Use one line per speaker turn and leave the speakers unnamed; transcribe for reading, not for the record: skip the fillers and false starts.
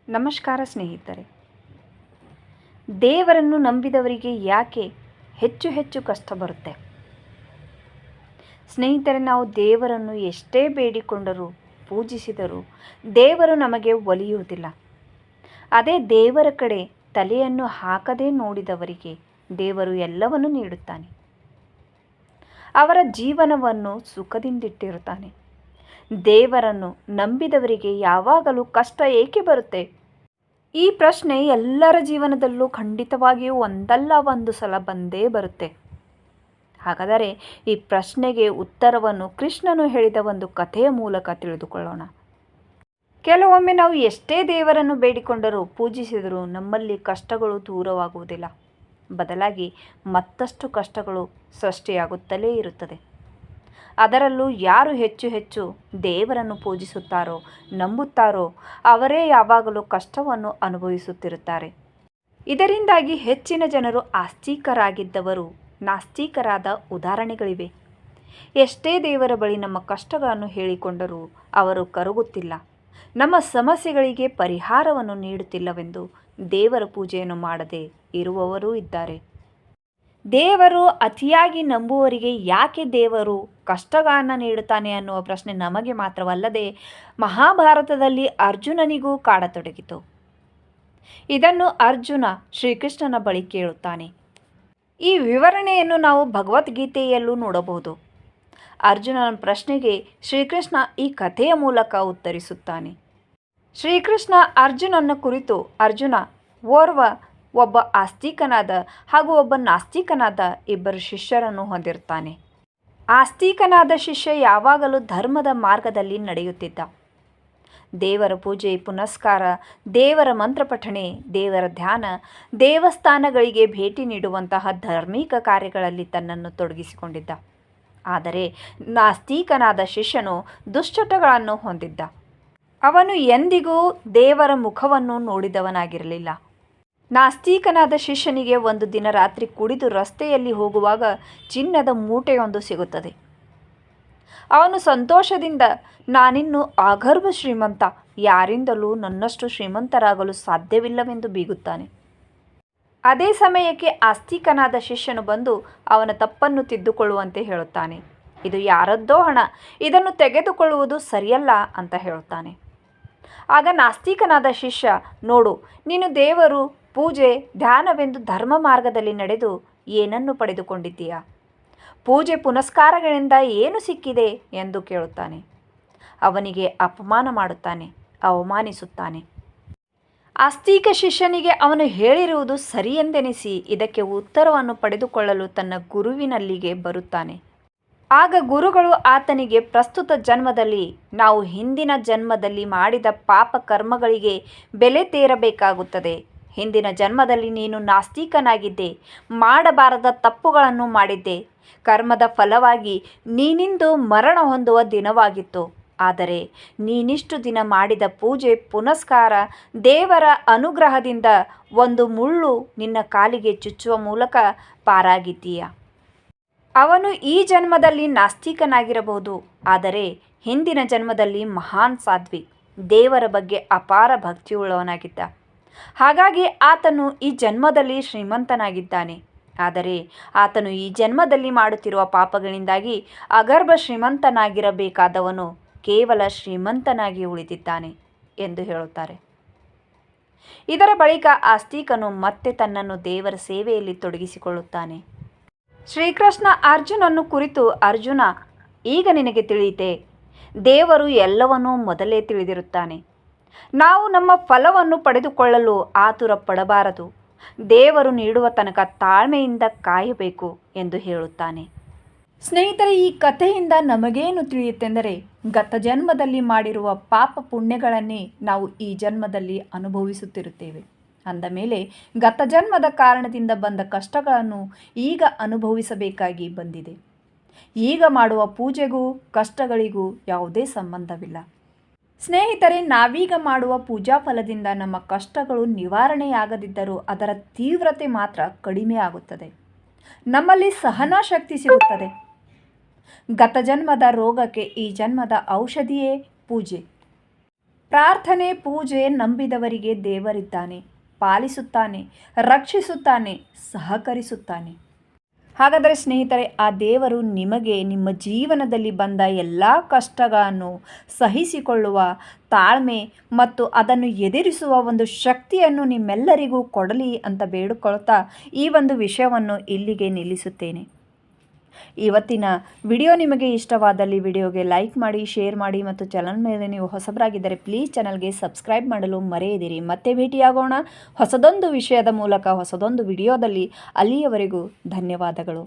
ನಮಸ್ಕಾರ ಸ್ನೇಹಿತರೆ. ದೇವರನ್ನು ನಂಬಿದವರಿಗೆ ಯಾಕೆ ಹೆಚ್ಚು ಹೆಚ್ಚು ಕಷ್ಟ ಬರುತ್ತೆ? ಸ್ನೇಹಿತರೆ, ನಾವು ದೇವರನ್ನು ಎಷ್ಟೇ ಬೇಡಿಕೊಂಡರೂ ಪೂಜಿಸಿದರೂ ದೇವರು ನಮಗೆ ಒಲಿಯುವುದಿಲ್ಲ. ಅದೇ ದೇವರ ಕಡೆ ತಲೆಯನ್ನು ಹಾಕದೇ ನೋಡಿದವರಿಗೆ ದೇವರು ಎಲ್ಲವನ್ನೂ ನೀಡುತ್ತಾನೆ. ಅವರ ಜೀವನವನ್ನು ಸುಖದಿಂದಿಟ್ಟಿರುತ್ತಾನೆ. ದೇವರನ್ನು ನಂಬಿದವರಿಗೆ ಯಾವಾಗಲೂ ಕಷ್ಟ ಏಕೆ ಬರುತ್ತೆ? ಈ ಪ್ರಶ್ನೆ ಎಲ್ಲರ ಜೀವನದಲ್ಲೂ ಖಂಡಿತವಾಗಿಯೂ ಒಂದಲ್ಲ ಒಂದು ಸಲ ಬಂದೇ ಬರುತ್ತೆ. ಹಾಗಾದರೆ ಈ ಪ್ರಶ್ನೆಗೆ ಉತ್ತರವನ್ನು ಕೃಷ್ಣನು ಹೇಳಿದ ಒಂದು ಕಥೆಯ ಮೂಲಕ ತಿಳಿದುಕೊಳ್ಳೋಣ. ಕೆಲವೊಮ್ಮೆ ನಾವು ಎಷ್ಟೇ ದೇವರನ್ನು ಬೇಡಿಕೊಂಡರೂ ಪೂಜಿಸಿದರೂ ನಮ್ಮಲ್ಲಿ ಕಷ್ಟಗಳು ದೂರವಾಗುವುದಿಲ್ಲ. ಬದಲಾಗಿ ಮತ್ತಷ್ಟು ಕಷ್ಟಗಳು ಸೃಷ್ಟಿಯಾಗುತ್ತಲೇ ಇರುತ್ತದೆ. ಅದರಲ್ಲೂ ಯಾರು ಹೆಚ್ಚು ಹೆಚ್ಚು ದೇವರನ್ನು ಪೂಜಿಸುತ್ತಾರೋ, ನಂಬುತ್ತಾರೋ ಅವರೇ ಯಾವಾಗಲೂ ಕಷ್ಟವನ್ನು ಅನುಭವಿಸುತ್ತಿರುತ್ತಾರೆ. ಇದರಿಂದಾಗಿ ಹೆಚ್ಚಿನ ಜನರು ಆಸ್ತಿಕರಾಗಿದ್ದವರು ನಾಸ್ತಿಕರಾದ ಉದಾಹರಣೆಗಳಿವೆ. ಎಷ್ಟೇ ದೇವರ ಬಳಿ ನಮ್ಮ ಕಷ್ಟಗಳನ್ನು ಹೇಳಿಕೊಂಡರೂ ಅವರು ಕರಗುತ್ತಿಲ್ಲ, ನಮ್ಮ ಸಮಸ್ಯೆಗಳಿಗೆ ಪರಿಹಾರವನ್ನು ನೀಡುತ್ತಿಲ್ಲವೆಂದು ದೇವರ ಪೂಜೆಯನ್ನು ಮಾಡದೆ ಇರುವವರೂ ಇದ್ದಾರೆ. ದೇವರು ಅತಿಯಾಗಿ ನಂಬುವವರಿಗೆ ಯಾಕೆ ದೇವರು ಕಷ್ಟಗಳನ್ನು ನೀಡುತ್ತಾನೆ ಅನ್ನುವ ಪ್ರಶ್ನೆ ನಮಗೆ ಮಾತ್ರವಲ್ಲದೆ ಮಹಾಭಾರತದಲ್ಲಿ ಅರ್ಜುನನಿಗೂ ಕಾಡತೊಡಗಿತು. ಇದನ್ನು ಅರ್ಜುನ ಶ್ರೀಕೃಷ್ಣನ ಬಳಿ ಕೇಳುತ್ತಾನೆ. ಈ ವಿವರಣೆಯನ್ನು ನಾವು ಭಗವದ್ಗೀತೆಯಲ್ಲೂ ನೋಡಬಹುದು. ಅರ್ಜುನನ ಪ್ರಶ್ನೆಗೆ ಶ್ರೀಕೃಷ್ಣ ಈ ಕಥೆಯ ಮೂಲಕ ಉತ್ತರಿಸುತ್ತಾನೆ. ಶ್ರೀಕೃಷ್ಣ ಅರ್ಜುನನ ಕುರಿತು, ಅರ್ಜುನ ಒಬ್ಬ ಆಸ್ತಿಕನಾದ ಹಾಗೂ ಒಬ್ಬ ನಾಸ್ತಿಕನಾದ ಇಬ್ಬರು ಶಿಷ್ಯರನ್ನು ಹೊಂದಿರುತ್ತಾನೆ. ಆಸ್ತಿಕನಾದ ಶಿಷ್ಯ ಯಾವಾಗಲೂ ಧರ್ಮದ ಮಾರ್ಗದಲ್ಲಿ ನಡೆಯುತ್ತಿದ್ದ. ದೇವರ ಪೂಜೆ ಪುನಸ್ಕಾರ, ದೇವರ ಮಂತ್ರಪಠಣೆ, ದೇವರ ಧ್ಯಾನ, ದೇವಸ್ಥಾನಗಳಿಗೆ ಭೇಟಿ ನೀಡುವಂತಹ ಧಾರ್ಮಿಕ ಕಾರ್ಯಗಳಲ್ಲಿ ತನ್ನನ್ನು ತೊಡಗಿಸಿಕೊಂಡಿದ್ದ. ಆದರೆ ನಾಸ್ತಿಕನಾದ ಶಿಷ್ಯನು ದುಶ್ಚಟಗಳನ್ನು ಹೊಂದಿದ್ದ. ಅವನು ಎಂದಿಗೂ ದೇವರ ಮುಖವನ್ನು ನೋಡಿದವನಾಗಿರಲಿಲ್ಲ. ನಾಸ್ತಿಕನಾದ ಶಿಷ್ಯನಿಗೆ ಒಂದು ದಿನ ರಾತ್ರಿ ಕುಡಿದು ರಸ್ತೆಯಲ್ಲಿ ಹೋಗುವಾಗ ಚಿನ್ನದ ಮೂಟೆಯೊಂದು ಸಿಗುತ್ತದೆ. ಅವನು ಸಂತೋಷದಿಂದ, ನಾನಿನ್ನು ಆಗರ್ಭ ಶ್ರೀಮಂತ, ಯಾರಿಂದಲೂ ನನ್ನಷ್ಟು ಶ್ರೀಮಂತರಾಗಲು ಸಾಧ್ಯವಿಲ್ಲವೆಂದು ಬೀಗುತ್ತಾನೆ. ಅದೇ ಸಮಯಕ್ಕೆ ಆಸ್ತಿಕನಾದ ಶಿಷ್ಯನು ಬಂದು ಅವನ ತಪ್ಪನ್ನು ತಿದ್ದುಕೊಳ್ಳುವಂತೆ ಹೇಳುತ್ತಾನೆ. ಇದು ಯಾರದ್ದೋ ಹಣ, ಇದನ್ನು ತೆಗೆದುಕೊಳ್ಳುವುದು ಸರಿಯಲ್ಲ ಅಂತ ಹೇಳುತ್ತಾನೆ. ಆಗ ನಾಸ್ತಿಕನಾದ ಶಿಷ್ಯ, ನೋಡು, ನೀನು ದೇವರು ಪೂಜೆ ಧ್ಯಾನವೆಂದು ಧರ್ಮ ಮಾರ್ಗದಲ್ಲಿ ನಡೆದು ಏನನ್ನು ಪಡೆದುಕೊಂಡಿದ್ದೀಯಾ? ಪೂಜೆ ಪುನಸ್ಕಾರಗಳಿಂದ ಏನು ಸಿಕ್ಕಿದೆ ಎಂದು ಕೇಳುತ್ತಾನೆ. ಅವನಿಗೆ ಅಪಮಾನ ಮಾಡುತ್ತಾನೆ, ಅವಮಾನಿಸುತ್ತಾನೆ. ಆಸ್ತಿಕ ಶಿಷ್ಯನಿಗೆ ಅವನು ಹೇಳಿರುವುದು ಸರಿಯೆಂದೆನಿಸಿ ಇದಕ್ಕೆ ಉತ್ತರವನ್ನು ಪಡೆದುಕೊಳ್ಳಲು ತನ್ನ ಗುರುವಿನಲ್ಲಿಗೆ ಬರುತ್ತಾನೆ. ಆಗ ಗುರುಗಳು ಆತನಿಗೆ, ಪ್ರಸ್ತುತ ಜನ್ಮದಲ್ಲಿ ನಾವು ಹಿಂದಿನ ಜನ್ಮದಲ್ಲಿ ಮಾಡಿದ ಪಾಪ ಕರ್ಮಗಳಿಗೆ ಬೆಲೆ ತೀರಬೇಕಾಗುತ್ತದೆ. ಹಿಂದಿನ ಜನ್ಮದಲ್ಲಿ ನೀನು ನಾಸ್ತಿಕನಾಗಿದ್ದೆ, ಮಾಡಬಾರದ ತಪ್ಪುಗಳನ್ನು ಮಾಡಿದ್ದೆ. ಕರ್ಮದ ಫಲವಾಗಿ ನೀನಿಂದು ಮರಣ ಹೊಂದುವ ದಿನವಾಗಿತ್ತು. ಆದರೆ ನೀನಿಷ್ಟು ದಿನ ಮಾಡಿದ ಪೂಜೆ ಪುನಸ್ಕಾರ, ದೇವರ ಅನುಗ್ರಹದಿಂದ ಒಂದು ಮುಳ್ಳು ನಿನ್ನ ಕಾಲಿಗೆ ಚುಚ್ಚುವ ಮೂಲಕ ಪಾರಾಗಿದ್ದೀಯ. ಅವನು ಈ ಜನ್ಮದಲ್ಲಿ ನಾಸ್ತಿಕನಾಗಿರಬಹುದು, ಆದರೆ ಹಿಂದಿನ ಜನ್ಮದಲ್ಲಿ ಮಹಾನ್ ಸಾಧ್ವಿ, ದೇವರ ಬಗ್ಗೆ ಅಪಾರ ಭಕ್ತಿಯುಳ್ಳವನಾಗಿದ್ದ. ಹಾಗಾಗಿ ಆತನು ಈ ಜನ್ಮದಲ್ಲಿ ಶ್ರೀಮಂತನಾಗಿದ್ದಾನೆ. ಆದರೆ ಆತನು ಈ ಜನ್ಮದಲ್ಲಿ ಮಾಡುತ್ತಿರುವ ಪಾಪಗಳಿಂದಾಗಿ ಅಗರ್ಭ ಶ್ರೀಮಂತನಾಗಿರಬೇಕಾದವನು ಕೇವಲ ಶ್ರೀಮಂತನಾಗಿ ಉಳಿದಿದ್ದಾನೆ ಎಂದು ಹೇಳುತ್ತಾರೆ. ಇದರ ಬಳಿಕ ಆಸ್ತಿಕನು ಮತ್ತೆ ತನ್ನನ್ನು ದೇವರ ಸೇವೆಯಲ್ಲಿ ತೊಡಗಿಸಿಕೊಳ್ಳುತ್ತಾನೆ. ಶ್ರೀಕೃಷ್ಣ ಅರ್ಜುನನ್ನು ಕುರಿತು, ಅರ್ಜುನ, ಈಗ ನಿನಗೆ ತಿಳಿಯಿತೆ, ದೇವರು ಎಲ್ಲವನ್ನೂ ಮೊದಲೇ ತಿಳಿದಿರುತ್ತಾನೆ. ನಾವು ನಮ್ಮ ಫಲವನ್ನು ಪಡೆದುಕೊಳ್ಳಲು ಆತುರ ಪಡಬಾರದು, ದೇವರು ನೀಡುವ ತನಕ ತಾಳ್ಮೆಯಿಂದ ಕಾಯಬೇಕು ಎಂದು ಹೇಳುತ್ತಾನೆ. ಸ್ನೇಹಿತರೆ, ಈ ಕಥೆಯಿಂದ ನಮಗೇನು ತಿಳಿಯುತ್ತೆಂದರೆ, ಗತ ಜನ್ಮದಲ್ಲಿ ಮಾಡಿರುವ ಪಾಪ ಪುಣ್ಯಗಳನ್ನೇ ನಾವು ಈ ಜನ್ಮದಲ್ಲಿ ಅನುಭವಿಸುತ್ತಿರುತ್ತೇವೆ. ಅಂದ ಮೇಲೆ ಗತ ಜನ್ಮದ ಕಾರಣದಿಂದ ಬಂದ ಕಷ್ಟಗಳನ್ನು ಈಗ ಅನುಭವಿಸಬೇಕಾಗಿ ಬಂದಿದೆ. ಈಗ ಮಾಡುವ ಪೂಜೆಗೂ ಕಷ್ಟಗಳಿಗೂ ಯಾವುದೇ ಸಂಬಂಧವಿಲ್ಲ. ಸ್ನೇಹಿತರೆ, ನಾವೀಗ ಮಾಡುವ ಪೂಜಾ ಫಲದಿಂದ ನಮ್ಮ ಕಷ್ಟಗಳು ನಿವಾರಣೆಯಾಗದಿದ್ದರೂ ಅದರ ತೀವ್ರತೆ ಮಾತ್ರ ಕಡಿಮೆ ಆಗುತ್ತದೆ. ನಮ್ಮಲ್ಲಿ ಸಹನಾ ಶಕ್ತಿ ಸಿಗುತ್ತದೆ. ಗತ ಜನ್ಮದ ರೋಗಕ್ಕೆ ಈ ಜನ್ಮದ ಔಷಧಿಯೇ ಪೂಜೆ. ಪ್ರಾರ್ಥನೆ ಪೂಜೆ ನಂಬಿದವರಿಗೆ ದೇವರಿದ್ದಾನೆ, ಪಾಲಿಸುತ್ತಾನೆ, ರಕ್ಷಿಸುತ್ತಾನೆ, ಸಹಕರಿಸುತ್ತಾನೆ. ಹಾಗಾದರೆ ಸ್ನೇಹಿತರೆ, ಆ ದೇವರು ನಿಮಗೆ ನಿಮ್ಮ ಜೀವನದಲ್ಲಿ ಬಂದ ಎಲ್ಲ ಕಷ್ಟಗಳನ್ನು ಸಹಿಸಿಕೊಳ್ಳುವ ತಾಳ್ಮೆ ಮತ್ತು ಅದನ್ನು ಎದುರಿಸುವ ಒಂದು ಶಕ್ತಿಯನ್ನು ನಿಮ್ಮೆಲ್ಲರಿಗೂ ಕೊಡಲಿ ಅಂತ ಬೇಡಿಕೊಳ್ತಾ ಈ ಒಂದು ವಿಷಯವನ್ನು ಇಲ್ಲಿಗೆ ನಿಲ್ಲಿಸುತ್ತೇನೆ. ಇವತ್ತಿನ ವಿಡಿಯೋ ನಿಮಗೆ ಇಷ್ಟವಾದಲ್ಲಿ ವಿಡಿಯೋಗೆ ಲೈಕ್ ಮಾಡಿ, ಶೇರ್ ಮಾಡಿ ಮತ್ತು ಚಾನಲ್ ಮೇಲೆ ನೀವು ಹೊಸಬರಾಗಿದ್ದರೆ ಪ್ಲೀಸ್ ಚಾನಲ್ಗೆ ಸಬ್ಸ್ಕ್ರೈಬ್ ಮಾಡಲು ಮರೆಯದಿರಿ. ಮತ್ತೆ ಭೇಟಿಯಾಗೋಣ ಹೊಸದೊಂದು ವಿಷಯದ ಮೂಲಕ, ಹೊಸದೊಂದು ವಿಡಿಯೋದಲ್ಲಿ. ಅಲ್ಲಿಯವರೆಗೂ ಧನ್ಯವಾದಗಳು.